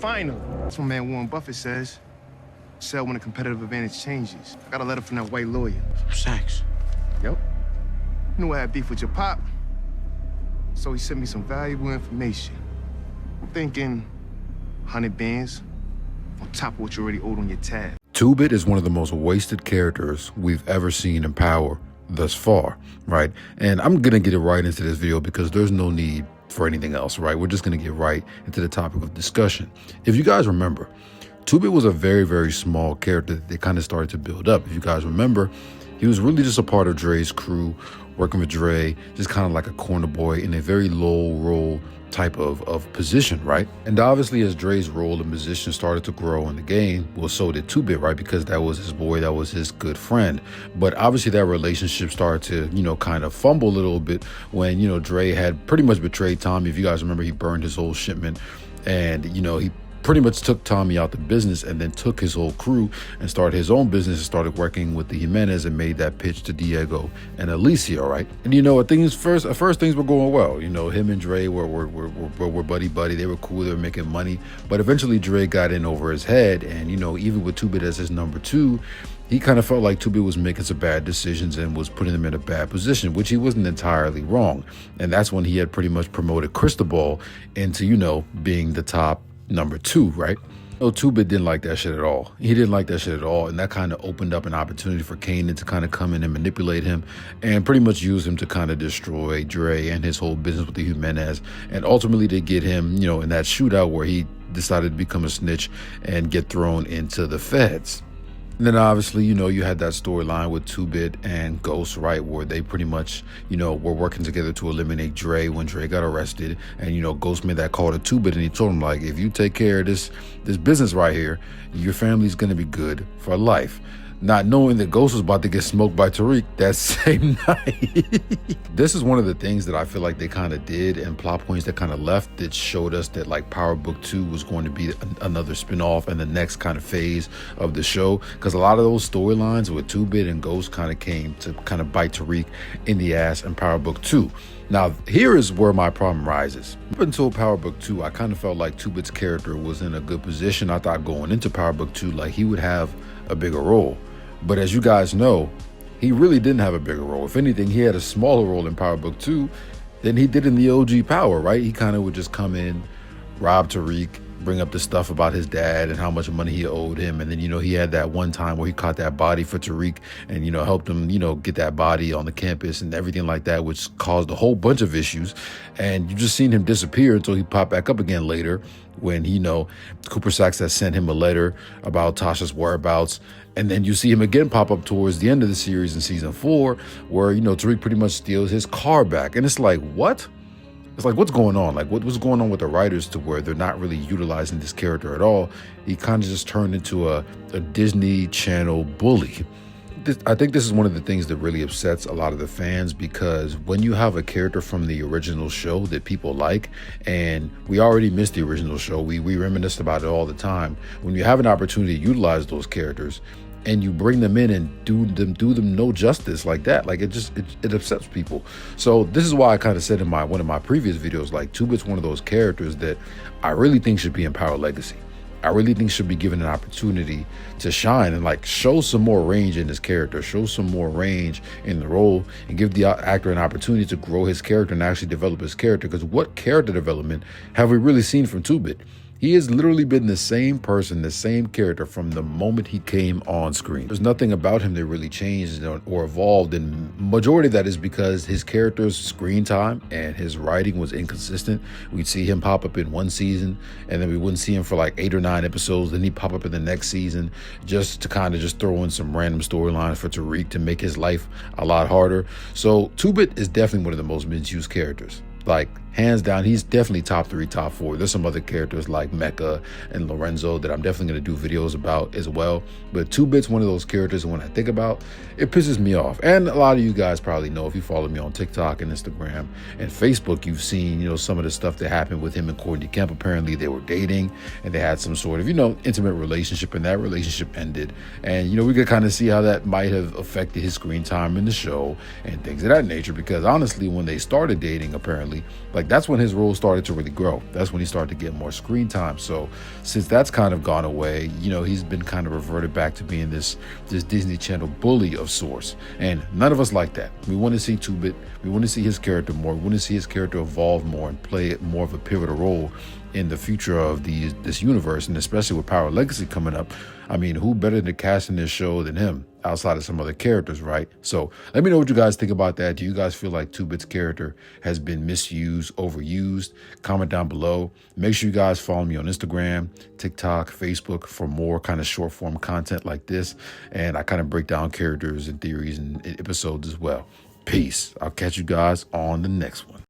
finally. That's what man Warren Buffett says. Sell when the competitive advantage changes. I got a letter from that white lawyer. Sachs. Yep. Knew I had beef with your pop. So he sent me some valuable information. I'm thinking 100 bands on top of what you already owed on your tab. 2-Bit is one of the most wasted characters we've ever seen in Power thus far, right? And I'm gonna get it right into this video because there's no need for anything else, right? We're just gonna get right into the topic of discussion. If you guys remember, 2-Bit was a very, very small character that they kind of started to build up. If you guys remember, he was really just a part of Dre's crew, working with Dre, just kind of like a corner boy in a very low role type of position, right? And obviously as Dre's role and position started to grow in the game, well, so did 2-Bit, right? Because that was his boy, that was his good friend. But obviously that relationship started to, kind of fumble a little bit when, Dre had pretty much betrayed Tommy. If you guys remember, he burned his whole shipment and, he pretty much took Tommy out the business and then took his whole crew and started his own business and started working with the Jimenez and made that pitch to Diego and Alicia, right? And at first things were going well. Him and Dre were buddy. They were cool, they were making money. But eventually Dre got in over his head and, even with 2-Bit as his number two, he kind of felt like 2-Bit was making some bad decisions and was putting him in a bad position, which he wasn't entirely wrong. And that's when he had pretty much promoted Cristobal into, being the top number two, right? 2-Bit didn't like that shit at all. He didn't like that shit at all. And that kind of opened up an opportunity for Kanan to kind of come in and manipulate him and pretty much use him to kind of destroy Dre and his whole business with the Jimenez. And ultimately to get him, in that shootout where he decided to become a snitch and get thrown into the feds. And then obviously, you had that storyline with 2-Bit and Ghost, right, where they pretty much, were working together to eliminate Dre when Dre got arrested. And, Ghost made that call to 2-Bit and he told him, like, if you take care of this business right here, your family's going to be good for life. Not knowing that Ghost was about to get smoked by Tariq that same night. This is one of the things that I feel like they kind of did and plot points that kind of left that showed us that like Power Book 2 was going to be another spinoff and the next kind of phase of the show. Because a lot of those storylines with 2-Bit and Ghost kind of came to kind of bite Tariq in the ass in Power Book 2. Now, here is where my problem rises. Up until Power Book 2, I kind of felt like 2-Bit's character was in a good position. I thought going into Power Book 2, like he would have a bigger role. But as you guys know, he really didn't have a bigger role. If anything, he had a smaller role in Power Book 2 than he did in the OG Power, right? He kind of would just come in, rob Tariq, bring up the stuff about his dad and how much money he owed him. And then, he had that one time where he caught that body for Tariq and, helped him, get that body on the campus and everything like that, which caused a whole bunch of issues. And you just seen him disappear until he popped back up again later when, Cooper Saxe had sent him a letter about Tasha's whereabouts. And then you see him again pop up towards the end of the series in season 4 where, Tariq pretty much steals his car back. And it's like, what? It's like, what's going on? Like, what's going on with the writers to where they're not really utilizing this character at all? He kind of just turned into a Disney Channel bully. I think this is one of the things that really upsets a lot of the fans because when you have a character from the original show that people like, and we already missed the original show, we reminisce about it all the time. When you have an opportunity to utilize those characters, and you bring them in and do them no justice like that, like it upsets people. So this is why I kind of said in one of my previous videos, like 2-Bit's one of those characters that I really think should be in Power Legacy. I really think should be given an opportunity to shine and like show some more range in his character, show some more range in the role, and give the actor an opportunity to grow his character and actually develop his character. Because what character development have we really seen from 2-Bit? He has literally been the same person, the same character from the moment he came on screen. There's nothing about him that really changed or evolved, and majority of that is because his character's screen time and his writing was inconsistent. We'd see him pop up in one season, and then we wouldn't see him for like 8 or 9 episodes. Then he'd pop up in the next season just to kind of just throw in some random storylines for Tariq to make his life a lot harder. So 2-Bit is definitely one of the most misused characters. Like, hands down, he's definitely top 3, top 4. There's some other characters like Mecca and Lorenzo that I'm definitely going to do videos about as well. But 2-Bit's one of those characters, and when I think about it, pisses me off. And a lot of you guys probably know, if you follow me on TikTok and Instagram and Facebook, you've seen, some of the stuff that happened with him and Courtney Kemp. Apparently they were dating and they had some sort of, intimate relationship, and that relationship ended. And, we could kind of see how that might have affected his screen time in the show and things of that nature. Because honestly, when they started dating, apparently, like right? That's when his role started to really grow. That's when he started to get more screen time. So since that's kind of gone away, you know, he's been kind of reverted back to being this Disney Channel bully of sorts. And none of us like that. We want to see 2-Bit. We want to see his character more. We want to see his character evolve more and play more of a pivotal role in the future of this universe, and especially with Power Legacy coming up. I mean, who better to cast in this show than him outside of some other characters, right? So let me know what you guys think about that. Do you guys feel like 2-Bit's character has been misused, overused? Comment down below. Make sure you guys follow me on Instagram, TikTok, Facebook for more kind of short form content like this. And I kind of break down characters and theories and episodes as well. Peace. I'll catch you guys on the next one.